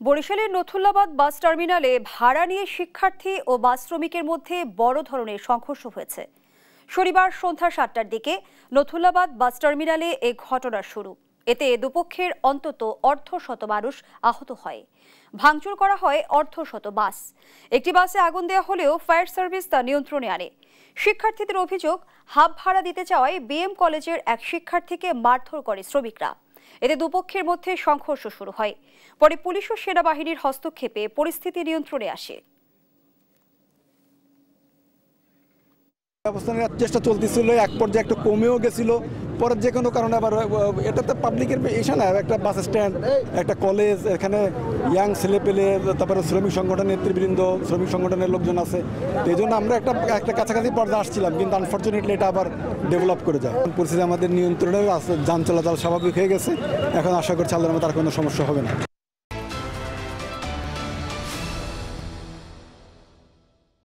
বরিশালের নথুল্লাবাদ বাস টার্মিনালে ভাড়া নিয়ে শিক্ষার্থী ও বাস শ্রমিকের মধ্যে বড় ধরনের সংঘর্ষ হয়েছে। শনিবার সন্ধ্যা ৭টার দিকে নথুল্লাবাদ বাস টার্মিনালে এ ঘটনার শুরু। এতে দুপক্ষের অন্তত অর্ধশত মানুষ আহত হয়। ভাঙচুর করা হয় অর্ধশত বাস। একটি বাসে আগুন দেওয়া হলেও ফায়ার সার্ভিস তা নিয়ন্ত্রণে আনে। শিক্ষার্থীদের অভিযোগ, হাফ ভাড়া দিতে চাওয়ায় বিএম কলেজের এক শিক্ষার্থীকে মারধর করে শ্রমিকরা। এতে দুপক্ষের মধ্যে সংঘর্ষ শুরু হয়। পরে পুলিশ ও সেনাবাহিনীর হস্তক্ষেপে পরিস্থিতি নিয়ন্ত্রণে আসে। অবস্থানের চেষ্টা চলতেছিল, এক পর্যায়ে একটু কমেও গেছিল। পরে যে কোনো কারণে আবার এটাতে পাবলিকের এসে না, একটা বাস স্ট্যান্ড, একটা কলেজ, এখানে ইয়াং ছেলে পেলে, তারপরে শ্রমিক সংগঠনের নেতৃবৃন্দ, শ্রমিক সংগঠনের লোকজন আছে। তো এই জন্য আমরা একটা কাছাকাছি পর্যায়ে আসছিলাম, কিন্তু আনফর্চুনেটলি এটা আবার ডেভেলপ করে যায়। পরিস্থিতি আমাদের নিয়ন্ত্রণে আছে, যান চলাচল স্বাভাবিক হয়ে গেছে। এখন আশা করছি আল্লাহর রহমতে আর কোনো সমস্যা হবে না।